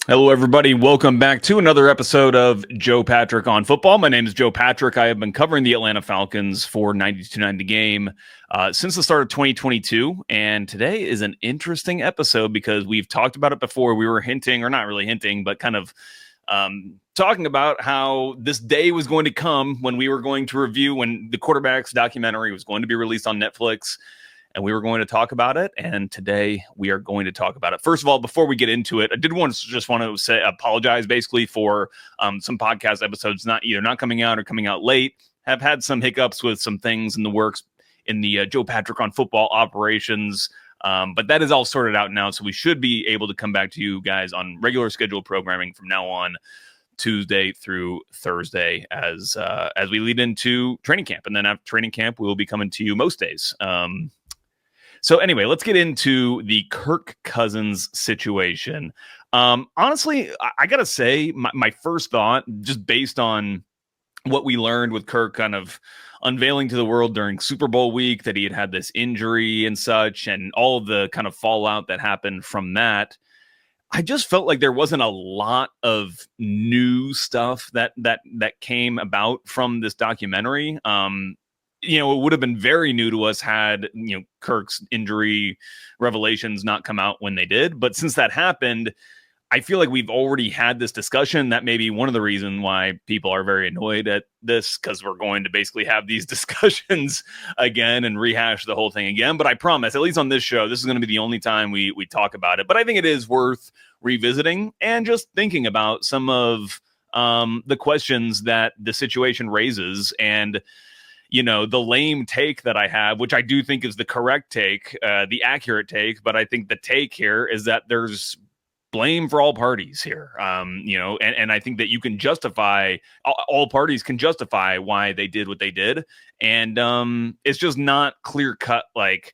Hello, everybody. Welcome back to another episode of Joe Patrick on Football. My name is Joe Patrick. I have been covering the Atlanta Falcons for 92.9 The Game since the start of 2022. And today is an interesting episode because we've talked about it before. We were hinting, or not really hinting, but kind of talking about how this day was going to come when we were going to review, when the quarterbacks documentary was going to be released on Netflix. And we were going to talk about it, and today we are going to talk about it. First of all, before we get into it, I did want to say apologize basically for some podcast episodes not coming out or coming out late. Have had some hiccups with some things in the works in the Joe Patrick on Football operations, but that is all sorted out now, so we should be able to come back to you guys on regular scheduled programming from now on, Tuesday through Thursday, as we lead into training camp, and then after training camp, we will be coming to you most days. So anyway, let's get into the Kirk Cousins situation. Honestly, I got to say, my first thought, just based on what we learned with Kirk kind of unveiling to the world during Super Bowl week that he had this injury and such, and all of the kind of fallout that happened from that, I just felt like there wasn't a lot of new stuff that came about from this documentary. It would have been very new to us had, Kirk's injury revelations not come out when they did. But since that happened, I feel like we've already had this discussion. That may be one of the reasons why people are very annoyed at this, because we're going to basically have these discussions again and rehash the whole thing again. But I promise, at least on this show, this is going to be the only time we talk about it. But I think it is worth revisiting and just thinking about some of the questions that the situation raises. And the lame take that I have, which I do think is the correct take, the accurate take, but I think the take here is that there's blame for all parties here. And I think that you can justify, all parties can justify why they did what they did. And it's just not clear cut, like,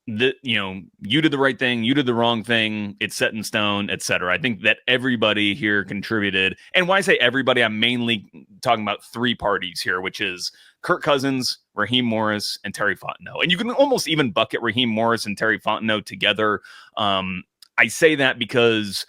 you did the right thing, you did the wrong thing, it's set in stone, etc. I think that everybody here contributed. And when I say everybody, I'm mainly talking about three parties here, which is Kirk Cousins, Raheem Morris, and Terry Fontenot. And you can almost even bucket Raheem Morris and Terry Fontenot together. I say that because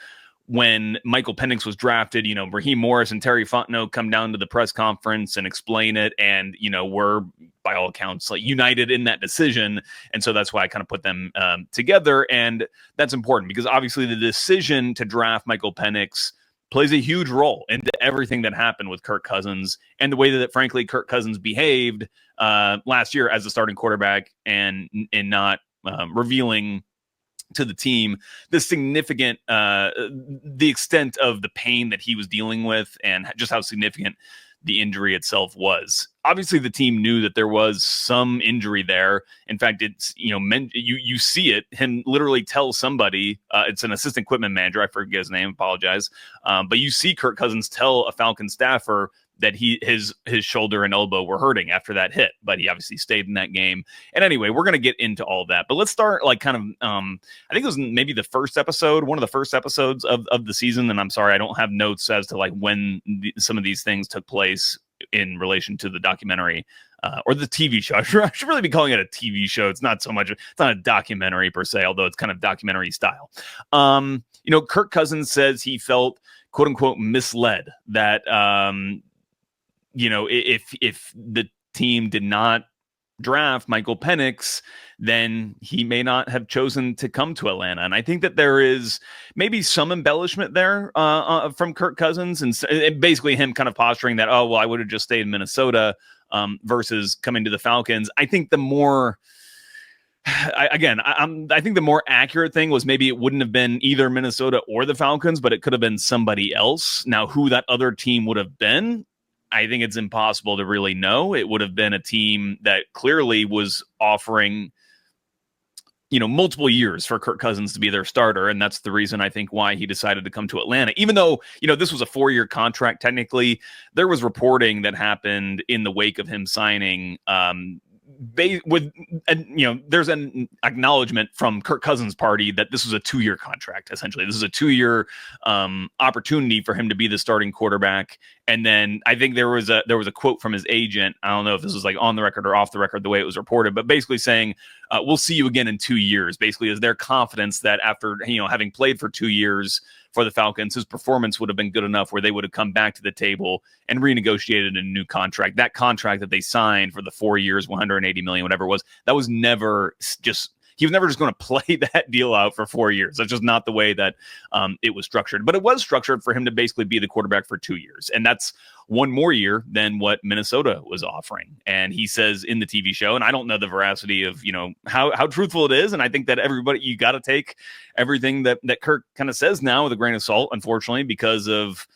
when Michael Penix was drafted, Raheem Morris and Terry Fontenot come down to the press conference and explain it. And, we're, by all accounts, like united in that decision. And so that's why I kind of put them together. And that's important because obviously the decision to draft Michael Penix plays a huge role into everything that happened with Kirk Cousins and the way that, frankly, Kirk Cousins behaved last year as a starting quarterback and not revealing to the team the significant the extent of the pain that he was dealing with and just how significant the injury itself was. Obviously the team knew that there was some injury there. In fact, it's you see it, him literally tell somebody, it's an assistant equipment manager, I forget his name, apologize, but you see Kirk Cousins tell a Falcon staffer that his shoulder and elbow were hurting after that hit, but he obviously stayed in that game. And anyway, we're going to get into all that, but let's start like kind of, I think it was maybe the first episode, one of the first episodes of the season. And I'm sorry, I don't have notes as to like when some of these things took place in relation to the documentary or the TV show. I should really be calling it a TV show. It's not so much, it's not a documentary per se, although it's kind of documentary style. Kirk Cousins says he felt quote unquote misled that, if the team did not draft Michael Penix, then he may not have chosen to come to Atlanta. And I think that there is maybe some embellishment there from Kirk Cousins and basically him kind of posturing that, oh, well, I would have just stayed in Minnesota versus coming to the Falcons. I think the more... I think the more accurate thing was maybe it wouldn't have been either Minnesota or the Falcons, but it could have been somebody else. Now, who that other team would have been, I think it's impossible to really know. It would have been a team that clearly was offering, multiple years for Kirk Cousins to be their starter. And that's the reason I think why he decided to come to Atlanta, even though, this was a 4-year contract. Technically, there was reporting that happened in the wake of him signing, there's an acknowledgement from Kirk Cousins' party that this was a 2-year contract. Essentially, this is a 2-year opportunity for him to be the starting quarterback And then I think there was a quote from his agent. I don't know if this was like on the record or off the record, the way it was reported, but basically saying, we'll see you again in 2 years, basically is their confidence that after, having played for 2 years for the Falcons, his performance would have been good enough where they would have come back to the table and renegotiated a new contract. That contract that they signed for the 4 years, 180 million, whatever it was, that was never just, he was never just going to play that deal out for 4 years. That's just not the way that it was structured. But it was structured for him to basically be the quarterback for 2 years. And that's one more year than what Minnesota was offering. And he says in the TV show, and I don't know the veracity of, how truthful it is. And I think that everybody, you got to take everything that Kirk kind of says now with a grain of salt, unfortunately, because of,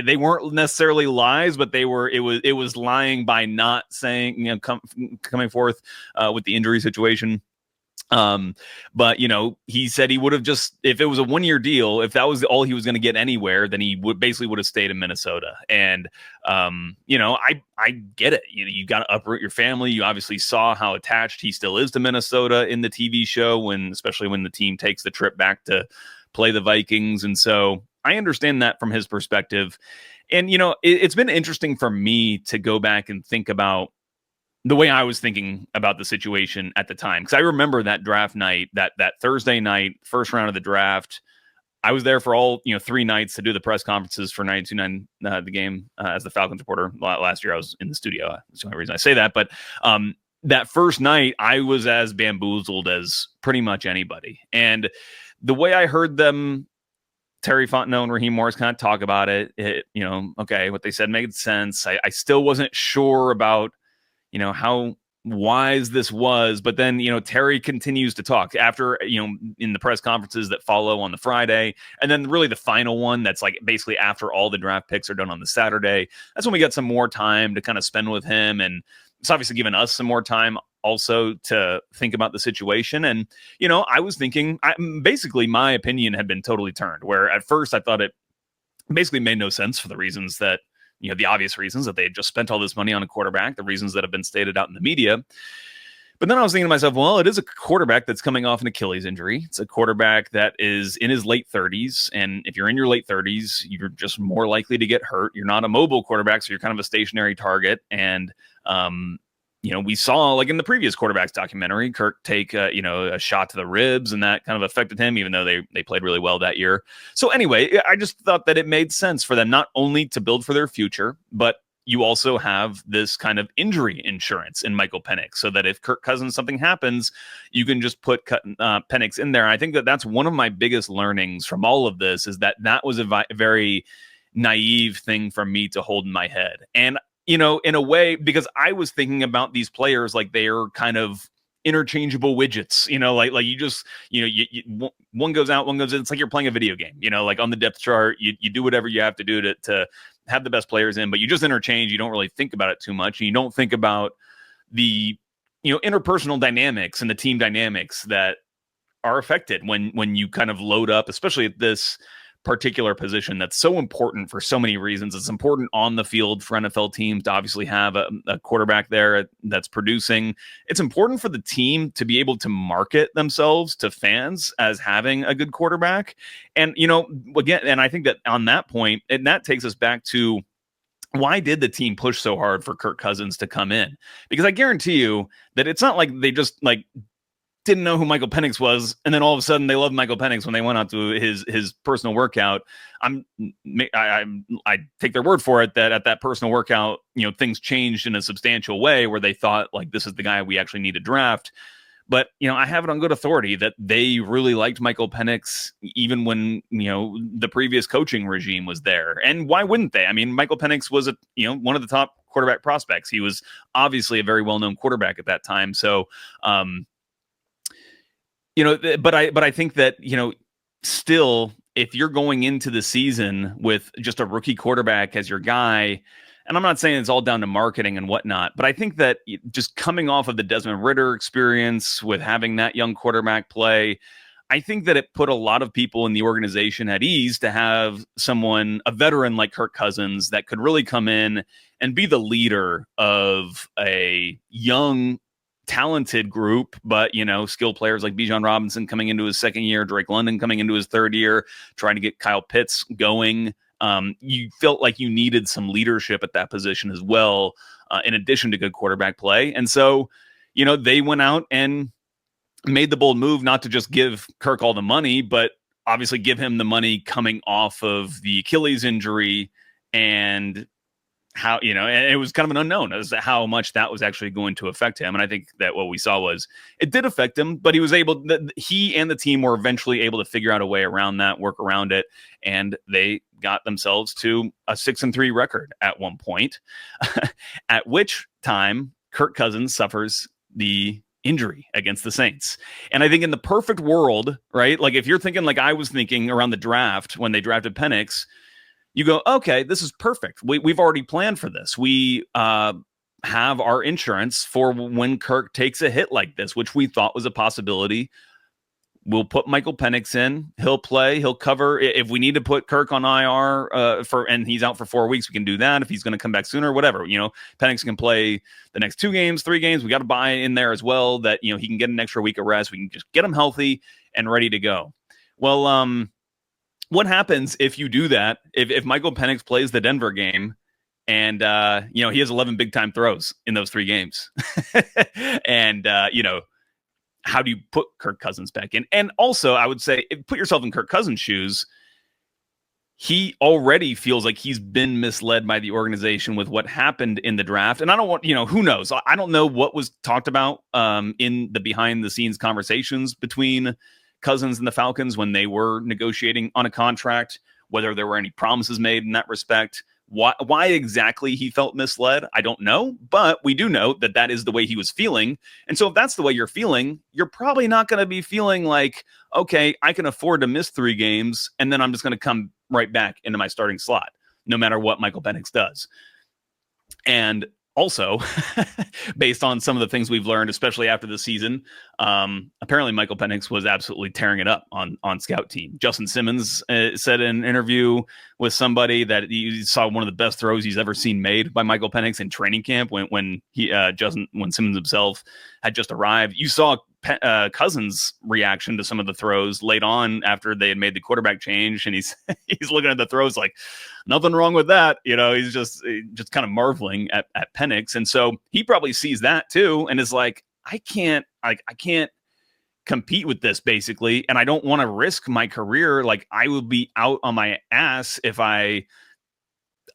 they weren't necessarily lies, but it was lying by not saying, coming forth with the injury situation. But he said he would have just, if it was a 1 year deal, if that was all he was going to get anywhere, then he would have stayed in Minnesota. And, I get it. You got to uproot your family. You obviously saw how attached he still is to Minnesota in the TV show, especially when the team takes the trip back to play the Vikings. And so I understand that from his perspective. And, it's been interesting for me to go back and think about the way I was thinking about the situation at the time. Because I remember that draft night, that Thursday night, first round of the draft. I was there for all 3 nights to do the press conferences for 92.9 the game as the Falcons reporter. Last year I was in the studio. That's the only reason I say that. But that first night, I was as bamboozled as pretty much anybody. And the way I heard them, Terry Fontenot and Raheem Morris, kind of talk about it, okay, what they said made sense. I still wasn't sure about how wise this was. But then, Terry continues to talk after, in the press conferences that follow on the Friday. And then really the final one that's like basically after all the draft picks are done on the Saturday. That's when we got some more time to kind of spend with him. And it's obviously given us some more time also to think about the situation. And, I was thinking, basically my opinion had been totally turned, where at first I thought it basically made no sense for the reasons that, the obvious reasons that they had just spent all this money on a quarterback, the reasons that have been stated out in the media. But then I was thinking to myself, well, it is a quarterback that's coming off an Achilles injury. It's a quarterback that is in his late 30s. And if you're in your late 30s, you're just more likely to get hurt. You're not a mobile quarterback, so you're kind of a stationary target. And, we saw, like in the previous quarterbacks documentary, Kirk take, a shot to the ribs, and that kind of affected him, even though they played really well that year. So anyway, I just thought that it made sense for them not only to build for their future, but you also have this kind of injury insurance in Michael Penix, so that if Kirk Cousins, something happens, you can just put Penix in there. And I think that that's one of my biggest learnings from all of this, is that was a very naive thing for me to hold in my head. And in a way, because I was thinking about these players like they are kind of interchangeable widgets, like you just, one goes out, one goes in. It's like you're playing a video game, like on the depth chart, you do whatever you have to do to have the best players in, but you just interchange. You don't really think about it too much. And you don't think about the, interpersonal dynamics and the team dynamics that are affected when you kind of load up, especially at this particular position that's so important for so many reasons. It's important on the field for NFL teams to obviously have a quarterback there that's producing. It's important for the team to be able to market themselves to fans as having a good quarterback. And, again, and I think that on that point, and that takes us back to, why did the team push so hard for Kirk Cousins to come in? Because I guarantee you that it's not like they just didn't know who Michael Penix was, and then all of a sudden they loved Michael Penix when they went out to his personal workout. I take their word for it that at that personal workout, things changed in a substantial way where they thought, like, this is the guy we actually need to draft. But, I have it on good authority that they really liked Michael Penix even when, the previous coaching regime was there. And why wouldn't they? I mean, Michael Penix was one of the top quarterback prospects. He was obviously a very well-known quarterback at that time. So, but I think that, still, if you're going into the season with just a rookie quarterback as your guy, and I'm not saying it's all down to marketing and whatnot, but I think that just coming off of the Desmond Ridder experience with having that young quarterback play, I think that it put a lot of people in the organization at ease to have a veteran like Kirk Cousins that could really come in and be the leader of a young, talented group, but skilled players like Bijan Robinson coming into his second year, Drake London coming into his third year, trying to get Kyle Pitts going you felt like you needed some leadership at that position as well, in addition to good quarterback play. And so, they went out and made the bold move not to just give Kirk all the money, but obviously give him the money coming off of the Achilles injury, and how, and it was kind of an unknown as to how much that was actually going to affect him. And I think that what we saw was it did affect him, but he and the team were eventually able to figure out a way around that, work around it. And they got themselves to a 6-3 record at one point, at which time Kirk Cousins suffers the injury against the Saints. And I think in the perfect world, right? Like if you're thinking like I was thinking around the draft when they drafted Penix, you go, okay, this is perfect. We've already planned for this. We have our insurance for when Kirk takes a hit like this, which we thought was a possibility. We'll put Michael Penix in. He'll play. He'll cover. If we need to put Kirk on IR and he's out for 4 weeks, we can do that. If he's going to come back sooner, whatever. Penix can play the next 2 games, 3 games. We got to buy in there as well that he can get an extra week of rest. We can just get him healthy and ready to go. Well, what happens if you do that? If Michael Penix plays the Denver game and, he has 11 big time throws in those 3 games and, how do you put Kirk Cousins back in? And also I would say put yourself in Kirk Cousins' shoes. He already feels like he's been misled by the organization with what happened in the draft. And I don't want, who knows? I don't know what was talked about in the behind the scenes conversations between Cousins and the Falcons when they were negotiating on a contract, whether there were any promises made in that respect. Why exactly he felt misled, I don't know, but we do know that that is the way he was feeling. And so if that's the way you're feeling, you're probably not going to be feeling like, okay, I can afford to miss 3 games and then I'm just going to come right back into my starting slot, no matter what Michael Penix does. And also, based on some of the things we've learned, especially after the season, apparently Michael Penix was absolutely tearing it up on scout team. Justin Simmons said in an interview with somebody that he saw one of the best throws he's ever seen made by Michael Penix in training camp when Simmons himself had just arrived. You saw Cousins' reaction to some of the throws late on after they had made the quarterback change, and he's looking at the throws like nothing wrong with that. He's just kind of marveling at Penix, and so he probably sees that too, and is like, I can't compete with this basically, and I don't want to risk my career. Like I will be out on my ass if I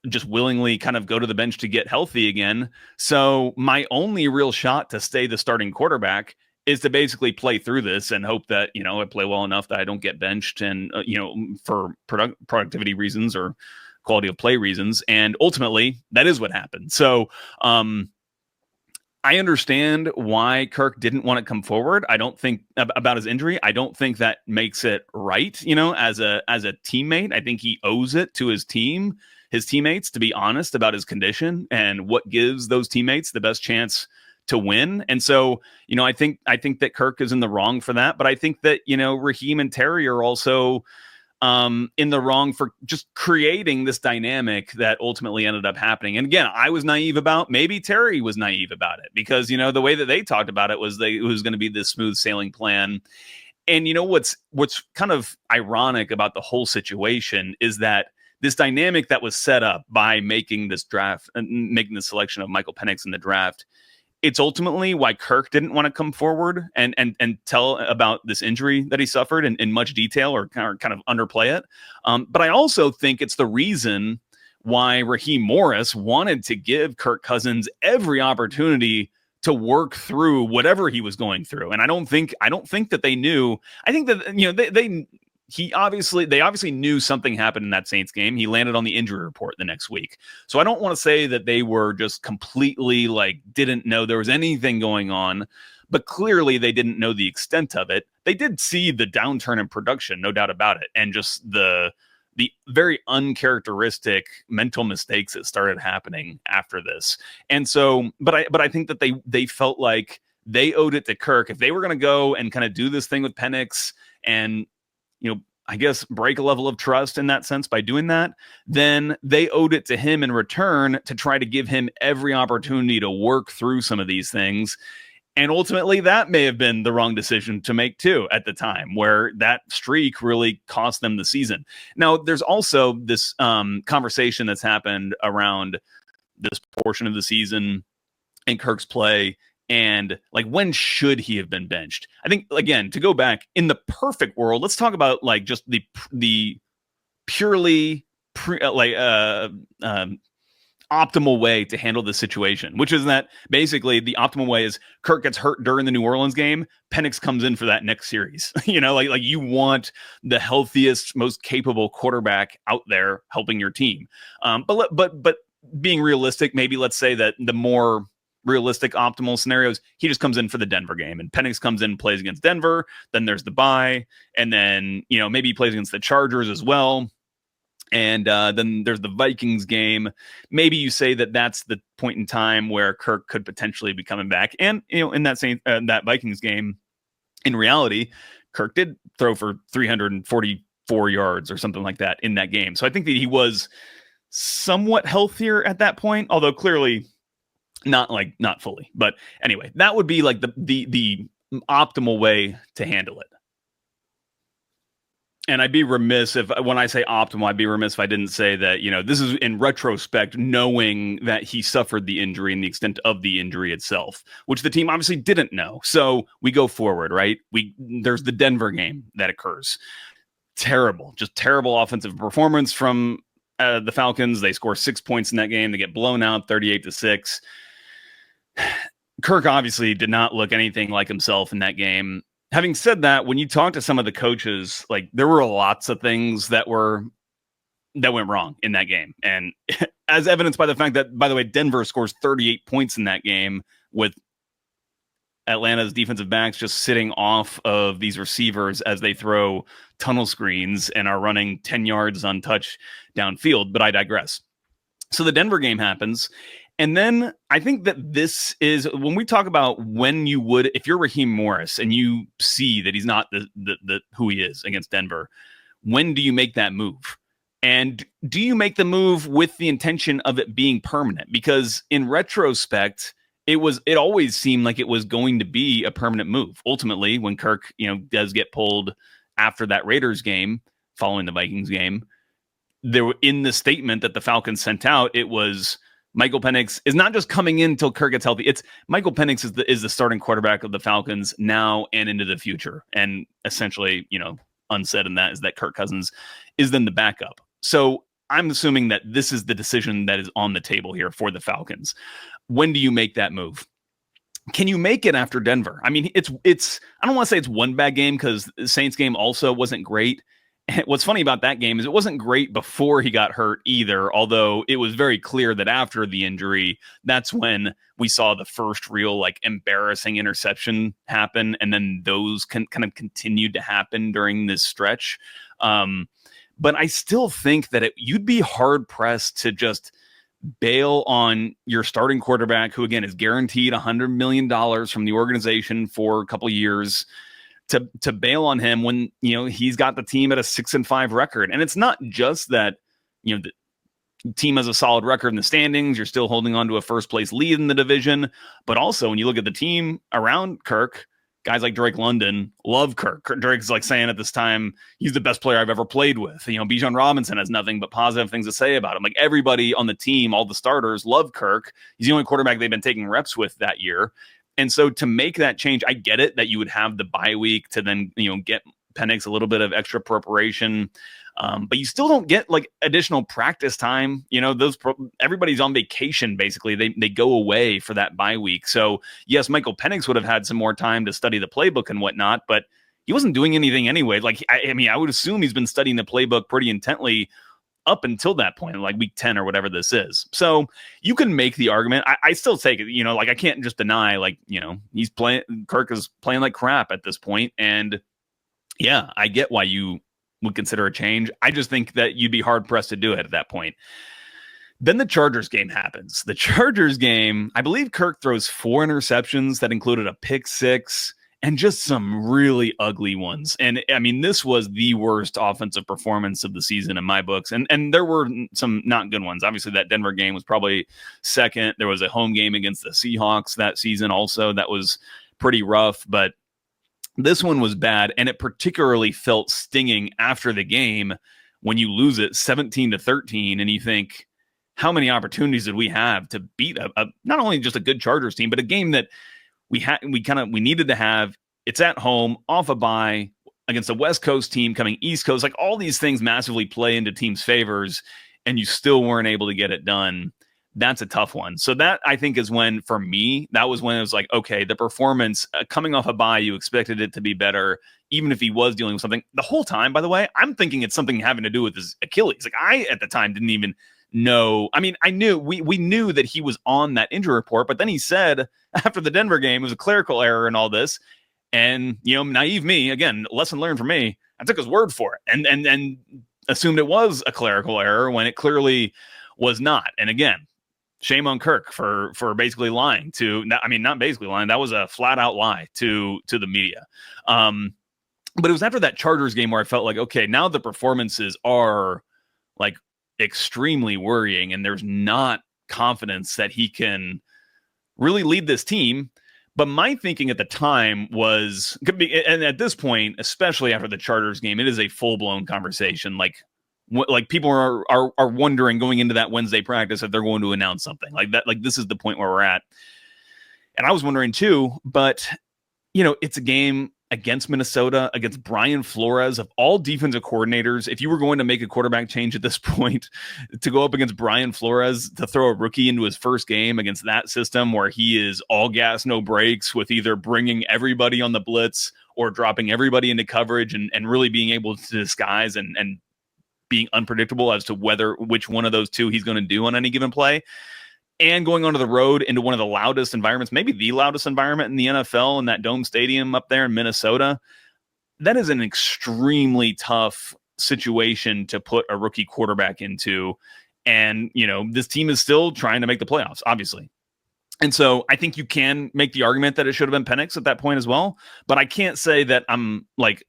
just willingly kind of go to the bench to get healthy again. So my only real shot to stay the starting quarterback is to basically play through this and hope that, I play well enough that I don't get benched and, for productivity reasons or quality of play reasons. And ultimately that is what happened. So, I understand why Kirk didn't want to come forward. I don't think about his injury. I don't think that makes it right. As a teammate, I think he owes it to his teammates to be honest about his condition and what gives those teammates the best chance to win. And so, I think that Kirk is in the wrong for that, but I think that, Raheem and Terry are also in the wrong for just creating this dynamic that ultimately ended up happening. And again, I was naive about, maybe Terry was naive about it because, the way that they talked about it was it was going to be this smooth sailing plan. And what's kind of ironic about the whole situation is that this dynamic that was set up by making this draft and making the selection of Michael Penix in the draft, it's ultimately why Kirk didn't want to come forward and tell about this injury that he suffered in much detail or kind of underplay it. But I also think it's the reason why Raheem Morris wanted to give Kirk Cousins every opportunity to work through whatever he was going through. And I don't think that they knew. I think that, they obviously knew something happened in that Saints game. He landed on the injury report the next week. So I don't want to say that they were just completely didn't know there was anything going on, but clearly they didn't know the extent of it. They did see the downturn in production, no doubt about it. And just the very uncharacteristic mental mistakes that started happening after this. And so, but I think that they felt like they owed it to Kirk. If they were going to go and kind of do this thing with Penix and, I guess break a level of trust in that sense by doing that, then they owed it to him in return to try to give him every opportunity to work through some of these things. And ultimately, that may have been the wrong decision to make, too, at the time, where that streak really cost them the season. Now, there's also this conversation that's happened around this portion of the season and Kirk's play. And like, when should he have been benched? I think, again, to go back in the perfect world, let's talk about like just the purely optimal way to handle the situation, which is that basically the optimal way is Kirk gets hurt during the New Orleans game. Penix comes in for that next series. Like you want the healthiest, most capable quarterback out there helping your team. But being realistic, maybe let's say that the more realistic optimal scenarios, he just comes in for the Denver game and Penix comes in, plays against Denver. Then there's the bye. And then, maybe he plays against the Chargers as well. And then there's the Vikings game. Maybe you say that that's the point in time where Kirk could potentially be coming back. And, in that same that Vikings game, in reality, Kirk did throw for 344 yards or something like that in that game. So I think that he was somewhat healthier at that point, although clearly not fully. But anyway, that would be like the optimal way to handle it. And I'd be remiss when I say optimal, I'd be remiss if I didn't say that, this is in retrospect, knowing that he suffered the injury and the extent of the injury itself, which the team obviously didn't know. So we go forward, right? There's the Denver game that occurs. Just terrible offensive performance from the Falcons. They score 6 points in that game. They get blown out 38-6. Kirk obviously did not look anything like himself in that game. Having said that, when you talk to some of the coaches, like there were lots of things that went wrong in that game. And as evidenced by the fact that, by the way, Denver scores 38 points in that game with Atlanta's defensive backs just sitting off of these receivers as they throw tunnel screens and are running 10 yards untouched downfield. But I digress. So the Denver game happens. And then I think that this is when we talk about when you would, if you're Raheem Morris and you see that he's not the who he is against Denver, when do you make that move? And do you make the move with the intention of it being permanent? Because in retrospect, it always seemed like it was going to be a permanent move. Ultimately, when Kirk, does get pulled after that Raiders game, following the Vikings game, there in the statement that the Falcons sent out, it was Michael Penix is not just coming in until Kirk gets healthy. It's Michael Penix is the starting quarterback of the Falcons now and into the future. And essentially, unsaid in that is that Kirk Cousins is then the backup. So I'm assuming that this is the decision that is on the table here for the Falcons. When do you make that move? Can you make it after Denver? I mean, it's I don't want to say it's one bad game because the Saints game also wasn't great. What's funny about that game is it wasn't great before he got hurt either, although it was very clear that after the injury, that's when we saw the first real embarrassing interception happen. And then those kind of continued to happen during this stretch. But I still think that you'd be hard pressed to just bail on your starting quarterback, who again is guaranteed $100 million from the organization for a couple of years, to bail on him when, he's got the team at a 6-5 record. And it's not just that, the team has a solid record in the standings. You're still holding on to a first place lead in the division. But also when you look at the team around Kirk, guys like Drake London love Kirk. Drake's saying at this time, he's the best player I've ever played with. Bijan Robinson has nothing but positive things to say about him. Everybody on the team, all the starters love Kirk. He's the only quarterback they've been taking reps with that year. And so to make that change, I get it that you would have the bye week to then, get Penix a little bit of extra preparation. But you still don't get additional practice time. Everybody's on vacation, basically. They go away for that bye week. So yes, Michael Penix would have had some more time to study the playbook and whatnot, but he wasn't doing anything anyway. I would assume he's been studying the playbook pretty intently up until that point, week 10 or whatever this is. So you can make the argument. I still take it, I can't just deny, Kirk is playing like crap at this point. And yeah, I get why you would consider a change. I just think that you'd be hard pressed to do it at that point. Then the Chargers game happens. The Chargers game, I believe Kirk throws 4 interceptions that included a pick 6 and just some really ugly ones. And I mean, this was the worst offensive performance of the season in my books. And there were some not good ones. Obviously, that Denver game was probably second. There was a home game against the Seahawks that season also that was pretty rough, but this one was bad, and it particularly felt stinging after the game when you lose it 17-13, and you think, how many opportunities did we have to beat not only just a good Chargers team, but a game that we needed to have. It's at home, off a bye, against a West Coast team coming East Coast. Like, all these things massively play into teams' favors, and you still weren't able to get it done. That's a tough one. So that, I think, is when, for me, that was when it was like, okay, the performance coming off a bye, you expected it to be better, even if he was dealing with something. The whole time, by the way, I'm thinking it's something having to do with his Achilles. Like, I, at the time, didn't even know. I mean, I knew, we knew that he was on that injury report, but then he said after the Denver game, it was a clerical error and all this. And, naive me, again, lesson learned for me, I took his word for it and assumed it was a clerical error when it clearly was not. And again, shame on Kirk for basically lying not basically lying. That was a flat out lie to the media. But it was after that Chargers game where I felt like, okay, now the performances are like extremely worrying, and there's not confidence that he can really lead this team. But my thinking at the time was, and at this point, especially after the Chargers game, it is a full-blown conversation. Like people are wondering going into that Wednesday practice if they're going to announce something like that. Like, this is the point where we're at. And I was wondering too, but it's a game against Minnesota, against Brian Flores, of all defensive coordinators. If you were going to make a quarterback change at this point, to go up against Brian Flores, to throw a rookie into his first game against that system where he is all gas, no brakes, with either bringing everybody on the blitz or dropping everybody into coverage and really being able to disguise and being unpredictable as to which one of those two he's going to do on any given play, and going onto the road into one of the loudest environments, maybe the loudest environment in the NFL, in that Dome Stadium up there in Minnesota. That is an extremely tough situation to put a rookie quarterback into. And, this team is still trying to make the playoffs, obviously. And so I think you can make the argument that it should have been Penix at that point as well. But I can't say that I'm like,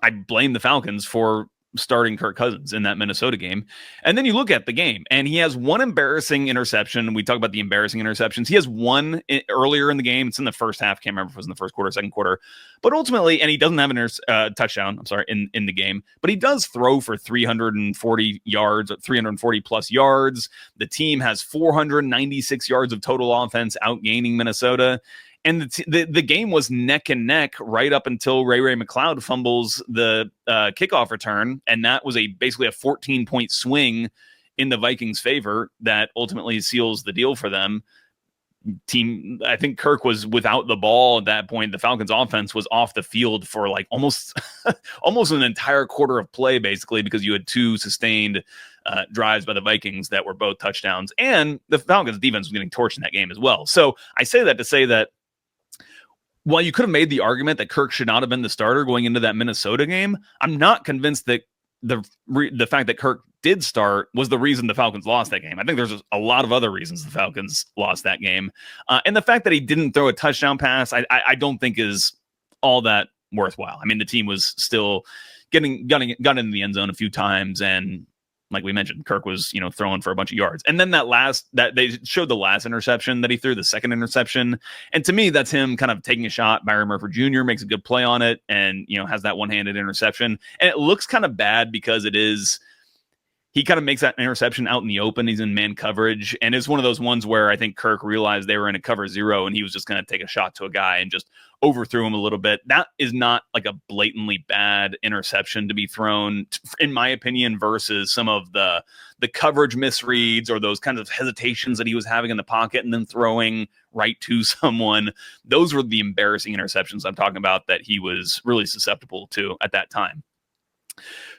I blame the Falcons for starting Kirk Cousins in that Minnesota game. And then you look at the game, and he has one embarrassing interception. We talk about the embarrassing interceptions. He has one earlier in the game. It's in the first half. Can't remember if it was in the first quarter, second quarter. But ultimately, and he doesn't have a touchdown, in the game. But he does throw for 340 yards, 340 plus yards. The team has 496 yards of total offense, outgaining Minnesota. And the game was neck and neck right up until Ray McLeod fumbles the kickoff return. And that was basically a 14-point swing in the Vikings' favor that ultimately seals the deal for them. I think Kirk was without the ball at that point. The Falcons' offense was off the field for like almost an entire quarter of play, basically, because you had two sustained drives by the Vikings that were both touchdowns. And the Falcons' defense was getting torched in that game as well. So I say that to say that while you could have made the argument that Kirk should not have been the starter going into that Minnesota game, I'm not convinced that the fact that Kirk did start was the reason the Falcons lost that game. I think there's a lot of other reasons the Falcons lost that game. And the fact that he didn't throw a touchdown pass, I don't think is all that worthwhile. I mean, the team was still got into the end zone a few times, and like we mentioned, Kirk was, throwing for a bunch of yards. And then that they showed the last interception that he threw, the second interception. And to me, that's him kind of taking a shot. Byron Murphy Jr. makes a good play on it and, has that one-handed interception. And it looks kind of bad because he kind of makes that interception out in the open. He's in man coverage. And it's one of those ones where I think Kirk realized they were in a cover zero and he was just going to take a shot to a guy and just overthrew him a little bit. That is not like a blatantly bad interception to be thrown, in my opinion, versus some of the coverage misreads or those kinds of hesitations that he was having in the pocket and then throwing right to someone. Those were the embarrassing interceptions I'm talking about that he was really susceptible to at that time.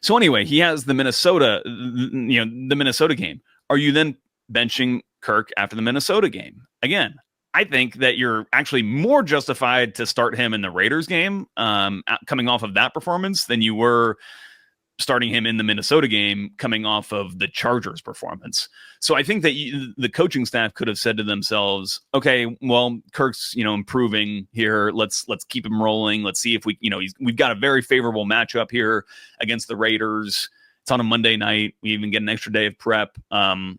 So anyway, he has the Minnesota game. Are you then benching Kirk after the Minnesota game? Again, I think that you're actually more justified to start him in the Raiders game, coming off of that performance, than you were starting him in the Minnesota game coming off of the Chargers performance. So I think that the coaching staff could have said to themselves, okay, well, Kirk's, improving here. Let's keep him rolling. Let's see if we've got a very favorable matchup here against the Raiders. It's on a Monday night. We even get an extra day of prep. And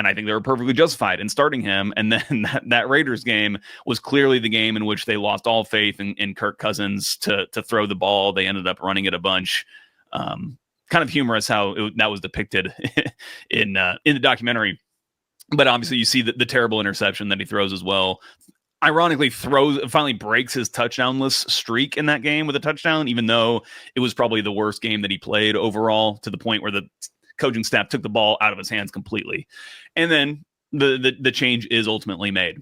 And I think they were perfectly justified in starting him. And then that Raiders game was clearly the game in which they lost all faith in Kirk Cousins to throw the ball. They ended up running it a bunch. Kind of humorous how that was depicted in the documentary. But obviously, you see the terrible interception that he throws as well. Ironically, finally breaks his touchdownless streak in that game with a touchdown, even though it was probably the worst game that he played overall, to the point where the coaching staff took the ball out of his hands completely. And then the change is ultimately made.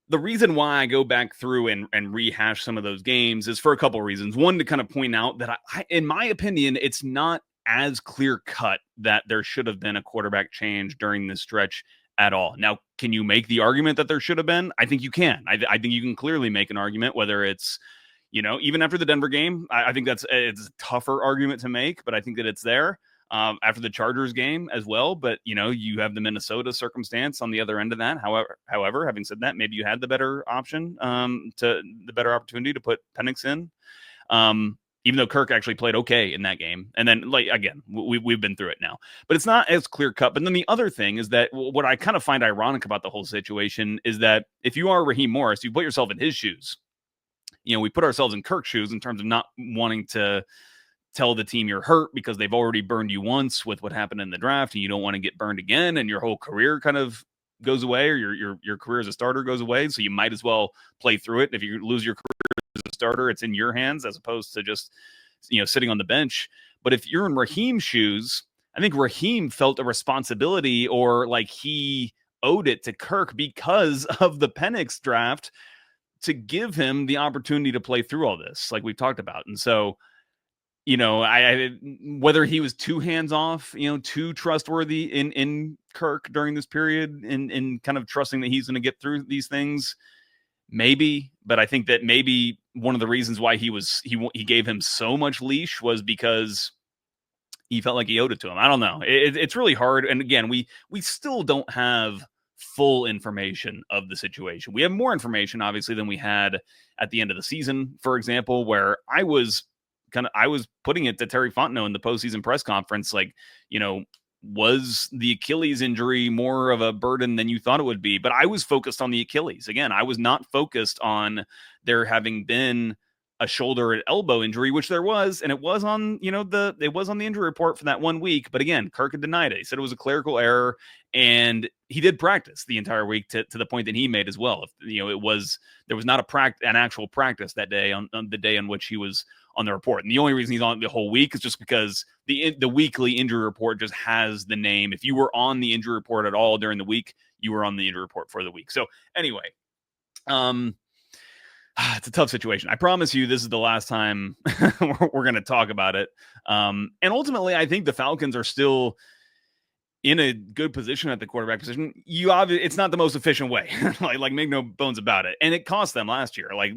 The reason why I go back through and rehash some of those games is for a couple of reasons. One, to kind of point out that in my opinion, it's not as clear cut that there should have been a quarterback change during this stretch at all. Now, can you make the argument that there should have been? I think you can. I think you can clearly make an argument, whether it's, even after the Denver game. I think it's a tougher argument to make, but I think that it's there. After the Chargers game as well, but you have the Minnesota circumstance on the other end of that. However, having said that, maybe you had the better option, to the better opportunity to put Penix in. Even though Kirk actually played okay in that game. And then, again, we've been through it now. But it's not as clear cut. But then the other thing is that what I kind of find ironic about the whole situation is that if you are Raheem Morris, you put yourself in his shoes. We put ourselves in Kirk's shoes in terms of not wanting to tell the team you're hurt because they've already burned you once with what happened in the draft, and you don't want to get burned again, and your whole career kind of goes away, or your career as a starter goes away. So you might as well play through it. If you lose your career as a starter, it's in your hands as opposed to just sitting on the bench. But if you're in Raheem's shoes, I think Raheem felt a responsibility, or like he owed it to Kirk because of the Penix draft, to give him the opportunity to play through all this, like we've talked about. And so, I whether he was too hands off, too trustworthy in Kirk during this period, in kind of trusting that he's going to get through these things, maybe. But I think that maybe one of the reasons why he gave him so much leash was because he felt like he owed it to him. I don't know. It's really hard. And again, we still don't have full information of the situation. We have more information, obviously, than we had at the end of the season, for example, where I was putting it to Terry Fontenot in the postseason press conference, like, was the Achilles injury more of a burden than you thought it would be? But I was focused on the Achilles. Again, I was not focused on there having been a shoulder and elbow injury, which there was, and it was on, it was on the injury report for that 1 week. But again, Kirk had denied it. He said it was a clerical error, and he did practice the entire week to the point that he made as well. There was not an actual practice that day on the day on which he was on the report. And the only reason he's on the whole week is just because the weekly injury report just has the name. If you were on the injury report at all during the week, you were on the injury report for the week. So anyway, it's a tough situation. I promise you this is the last time we're going to talk about it. And ultimately, I think the Falcons are still in a good position at the quarterback position. It's not the most efficient way, like make no bones about it. And it cost them last year. Like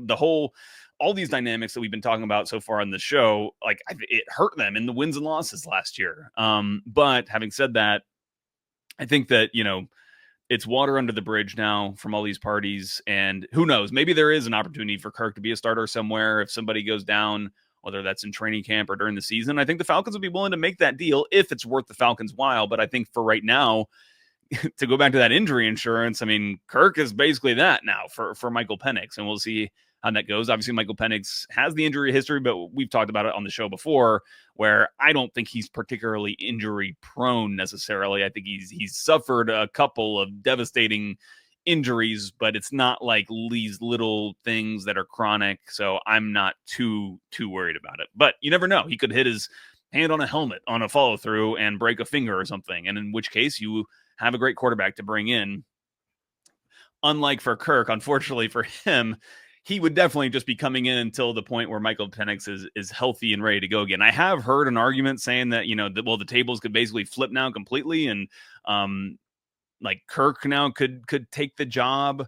all these dynamics that we've been talking about so far on the show, like it hurt them in the wins and losses last year. But having said that, I think that, it's water under the bridge now from all these parties. And who knows, maybe there is an opportunity for Kirk to be a starter somewhere if somebody goes down, whether that's in training camp or during the season. I think the Falcons would be willing to make that deal if it's worth the Falcons' while. But I think for right now, to go back to that injury insurance, I mean, Kirk is basically that now for Michael Penix, and we'll see how that goes. Obviously, Michael Penix has the injury history, but we've talked about it on the show before, where I don't think he's particularly injury prone necessarily. I think he's suffered a couple of devastating injuries, but it's not like these little things that are chronic. So I'm not too worried about it. But you never know. He could hit his hand on a helmet on a follow through and break a finger or something, and in which case you have a great quarterback to bring in. Unlike for Kirk, unfortunately for him, he would definitely just be coming in until the point where Michael Penix is healthy and ready to go again. I have heard an argument saying that, the tables could basically flip now completely, and like Kirk now could take the job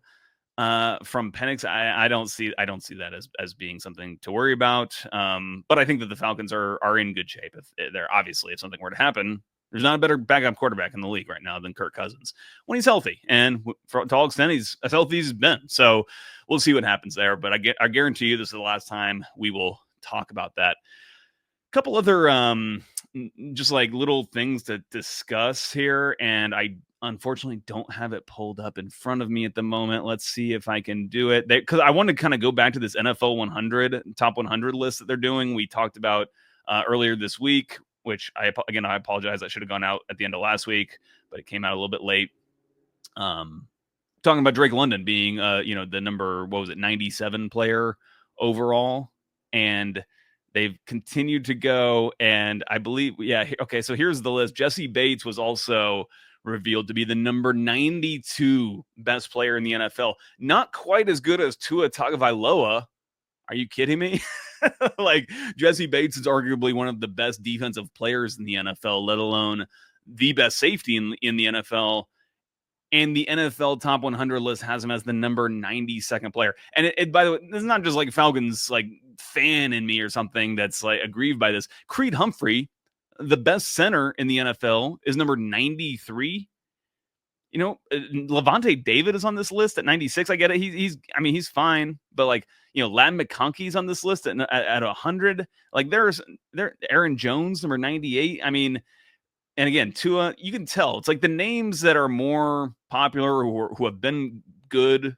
from Penix. I don't see that as being something to worry about. But I think that the Falcons are in good shape. If something were to happen, there's not a better backup quarterback in the league right now than Kirk Cousins when he's healthy. And to all extent, he's as healthy as he's been. So we'll see what happens there. But I guarantee you this is the last time we will talk about that. A couple other just like little things to discuss here, and I unfortunately don't have it pulled up in front of me at the moment. Let's see if I can do it because I want to kind of go back to this NFL 100 top 100 list that they're doing. We talked about earlier this week, which I apologize. I should have gone out at the end of last week, but it came out a little bit late. Talking about Drake London being the number, what was it, 97 player overall, and they've continued to go, and I believe, okay, so here's the list. Jesse Bates was also revealed to be the number 92 best player in the NFL. Not quite as good as Tua Tagovailoa. Are you kidding me? Like, Jesse Bates is arguably one of the best defensive players in the NFL, let alone the best safety in the NFL. And the NFL top 100 list has him as the number 92nd player. And it by the way, it's not just like Falcons like fan in me or something that's like aggrieved by this. Creed Humphrey, the best center in the NFL, is number 93. Levante David is on this list at 96. I get it. He's fine, but like, Ladd McConkey's on this list at 100. Like there Aaron Jones, number 98. I mean, and again, Tua, you can tell it's like the names that are more popular who have been good.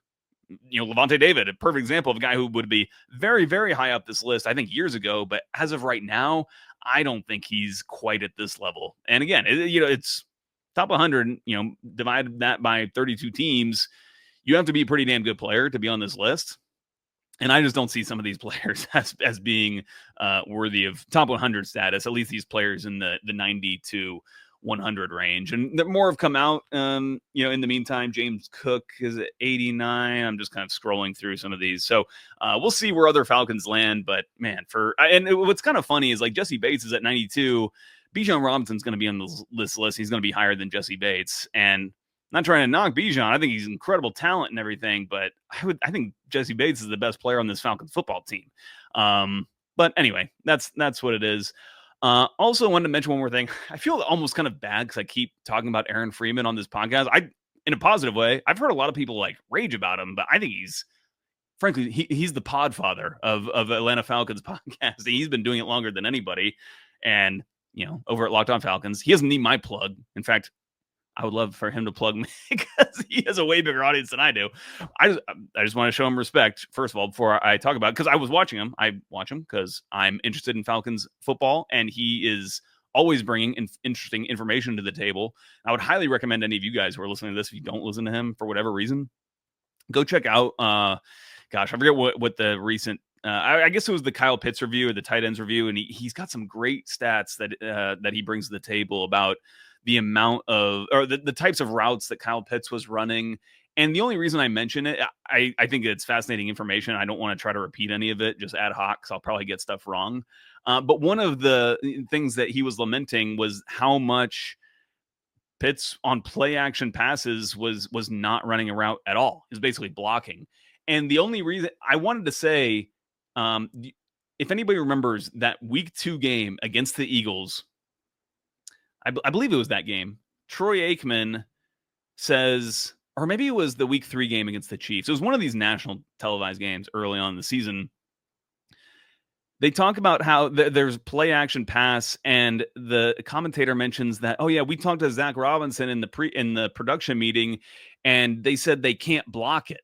Levante David, a perfect example of a guy who would be very, very high up this list, I think, years ago. But as of right now, I don't think he's quite at this level. And again, it's top 100, divide that by 32 teams. You have to be a pretty damn good player to be on this list. And I just don't see some of these players as being worthy of top 100 status, at least these players in the 90 to 100 range. And more have come out, in the meantime. James Cook is at 89. I'm just kind of scrolling through some of these. So we'll see where other Falcons land. But, man, what's kind of funny is, like, Jesse Bates is at 92. Bijan Robinson's going to be on this list. He's going to be higher than Jesse Bates. And not trying to knock Bijan. I think he's incredible talent and everything, but I think Jesse Bates is the best player on this Falcons football team. But anyway, that's what it is. Also wanted to mention one more thing. I feel almost kind of bad because I keep talking about Aaron Freeman on this podcast. In a positive way, I've heard a lot of people like rage about him, but I think he's the podfather of Atlanta Falcons podcast. He's been doing it longer than anybody. And, over at Locked On Falcons, he doesn't need my plug. In fact, I would love for him to plug me because he has a way bigger audience than I do. I just want to show him respect, first of all, before I talk about it, because I was watching him. I watch him because I'm interested in Falcons football, and he is always bringing interesting information to the table. I would highly recommend any of you guys who are listening to this, if you don't listen to him for whatever reason, go check out, I forget what the recent, I guess it was the Kyle Pitts review or the tight ends review, and he's got some great stats that he brings to the table about the amount of, or the types of routes that Kyle Pitts was running. And the only reason I mention it, I think it's fascinating information. I don't want to try to repeat any of it just ad hoc, because I'll probably get stuff wrong. But one of the things that he was lamenting was how much Pitts on play action passes was not running a route at all. He was basically blocking. And the only reason I wanted to say, if anybody remembers that week 2 game against the Eagles, I believe it was that game, Troy Aikman says, or maybe it was the week 3 game against the Chiefs. It was one of these national televised games early on in the season. They talk about how there's play action pass, and the commentator mentions that, oh yeah, we talked to Zach Robinson in the production meeting, and they said they can't block it.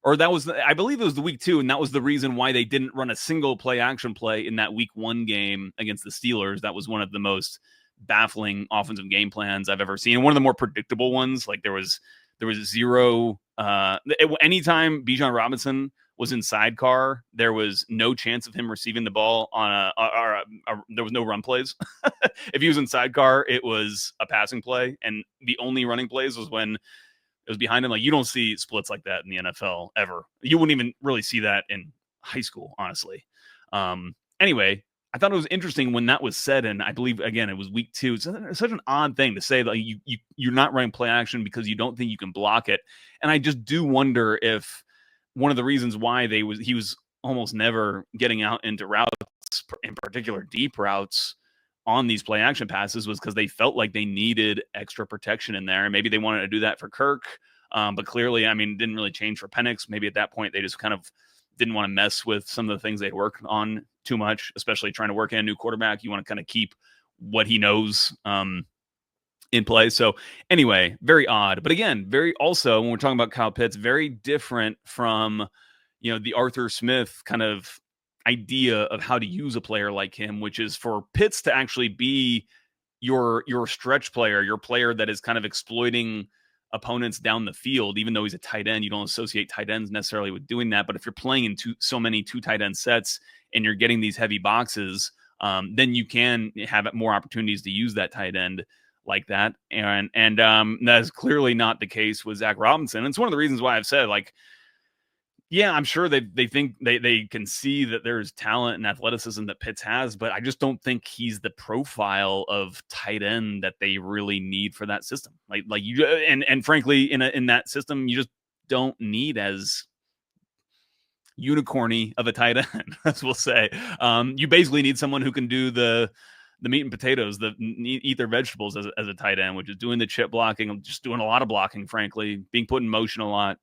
Or that was, I believe it was the week 2, and that was the reason why they didn't run a single play action play in that week 1 game against the Steelers. That was one of the most baffling offensive game plans I've ever seen. One of the more predictable ones. Like there was zero, anytime Bijan Robinson was in sidecar, there was no chance of him receiving the ball on there was no run plays. If he was in sidecar, it was a passing play. And the only running plays was when it was behind him. Like, you don't see splits like that in the NFL ever. You wouldn't even really see that in high school, honestly. Anyway, I thought it was interesting when that was said, and I believe, again, it was week 2. It's such an odd thing to say that you're not running play action because you don't think you can block it. And I just do wonder if one of the reasons why he was almost never getting out into routes, in particular deep routes, on these play action passes was because they felt like they needed extra protection in there. And maybe they wanted to do that for Kirk. But clearly, it didn't really change for Penix. Maybe at that point, they just kind of didn't want to mess with some of the things they'd worked on too much, especially trying to work in a new quarterback. You want to kind of keep what he knows in play. So anyway, very odd. But again, very also when we're talking about Kyle Pitts, very different from the Arthur Smith kind of idea of how to use a player like him, which is for Pitts to actually be your stretch player, your player that is kind of exploiting opponents down the field. Even though he's a tight end, you don't associate tight ends necessarily with doing that. But if you're playing in so many two tight end sets and you're getting these heavy boxes, then you can have more opportunities to use that tight end like that. And that is clearly not the case with Zach Robinson. And it's one of the reasons why I've said, like, yeah, I'm sure they think they can see that there's talent and athleticism that Pitts has, but I just don't think he's the profile of tight end that they really need for that system. Like you and frankly, in that system, you just don't need as unicorny of a tight end, as we'll say. You basically need someone who can do the meat and potatoes, eat their vegetables as a tight end, which is doing the chip blocking, just doing a lot of blocking, frankly, being put in motion a lot.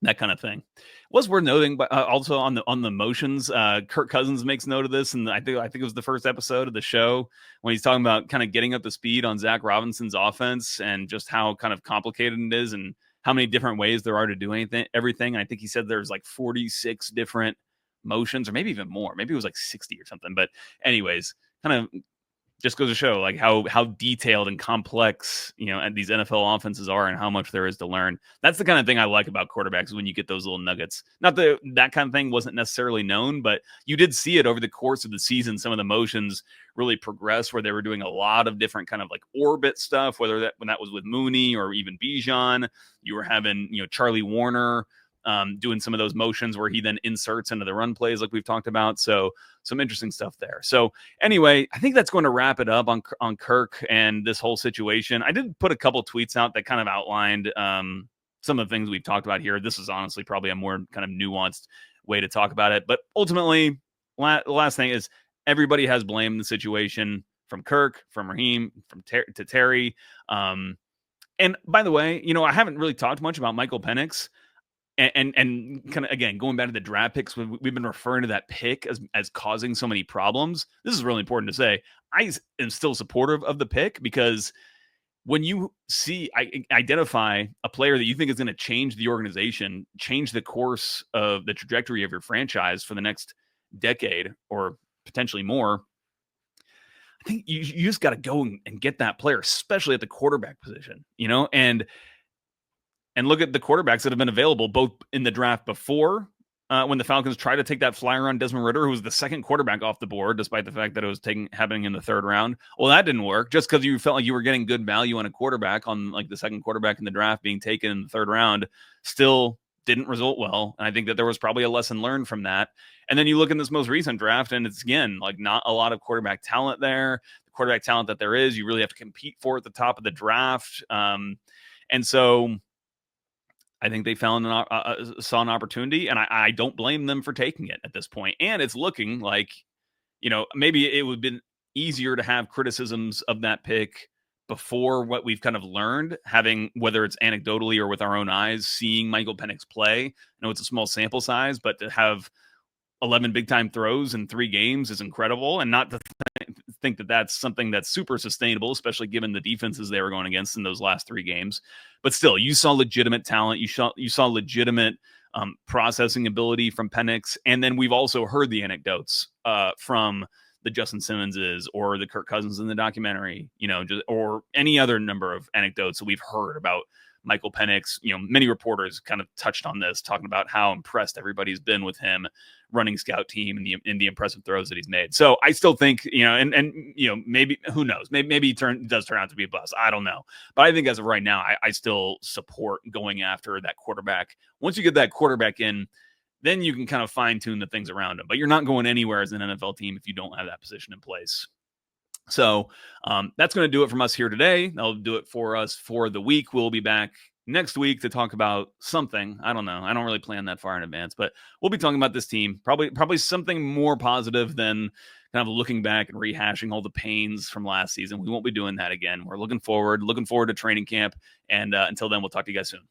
That kind of thing. Was worth noting, but also on the motions, Kirk Cousins makes note of this, and I think it was the first episode of the show when he's talking about kind of getting up to speed on Zach Robinson's offense and just how kind of complicated it is and how many different ways there are to do everything. And I think he said there's like 46 different motions, or maybe even more. Maybe it was like 60 or something. But anyways, kind of just goes to show like how detailed and complex, and these NFL offenses are and how much there is to learn. That's the kind of thing I like about quarterbacks, when you get those little nuggets. Not that kind of thing wasn't necessarily known, but you did see it over the course of the season. Some of the motions really progressed where they were doing a lot of different kind of like orbit stuff, when that was with Mooney or even Bijan. You were having, Charlie Warner doing some of those motions where he then inserts into the run plays like we've talked about. So some interesting stuff there. So anyway, I think that's going to wrap it up on Kirk and this whole situation. I did put a couple tweets out that kind of outlined some of the things we've talked about here. This is honestly probably a more kind of nuanced way to talk about it. But ultimately, the last thing is everybody has blamed the situation, from Kirk, from Raheem, to Terry. And by the way, I haven't really talked much about Michael Penix. And kind of, again, going back to the draft picks, we've been referring to that pick as causing so many problems. This is really important to say. I am still supportive of the pick, because when you identify a player that you think is going to change the organization, change the course of the trajectory of your franchise for the next decade or potentially more, I think you just got to go and get that player, especially at the quarterback position, and look at the quarterbacks that have been available, both in the draft before, when the Falcons tried to take that flyer on Desmond Ridder, who was the second quarterback off the board, despite the fact that it was happening in the third round. Well, that didn't work, just because you felt like you were getting good value on a quarterback, on like the second quarterback in the draft being taken in the third round. Still didn't result well. And I think that there was probably a lesson learned from that. And then you look in this most recent draft, and it's, again, like not a lot of quarterback talent there. The quarterback talent that there is, you really have to compete for at the top of the draft. And so I think they saw an opportunity, and I don't blame them for taking it at this point. And it's looking like, maybe it would have been easier to have criticisms of that pick before what we've kind of learned, having, whether it's anecdotally or with our own eyes, seeing Michael Penix play. I know it's a small sample size, but to have 11 big time throws in 3 games is incredible, and not to think that that's something that's super sustainable, especially given the defenses they were going against in those last 3 games. But still, you saw legitimate talent. You saw legitimate processing ability from Penix. And then we've also heard the anecdotes from the Justin Simmonses or the Kirk Cousins in the documentary, or any other number of anecdotes that we've heard about Michael Penix. Many reporters kind of touched on this, talking about how impressed everybody's been with him running scout team and the impressive throws that he's made. So I still think, maybe, who knows, maybe he does turn out to be a bust. I don't know. But I think as of right now, I still support going after that quarterback. Once you get that quarterback in, then you can kind of fine tune the things around him, but you're not going anywhere as an NFL team if you don't have that position in place. So that's going to do it from us here today. That'll do it for us for the week. We'll be back next week to talk about something. I don't know. I don't really plan that far in advance, but we'll be talking about this team. Probably something more positive than kind of looking back and rehashing all the pains from last season. We won't be doing that again. We're looking forward to training camp. And until then, we'll talk to you guys soon.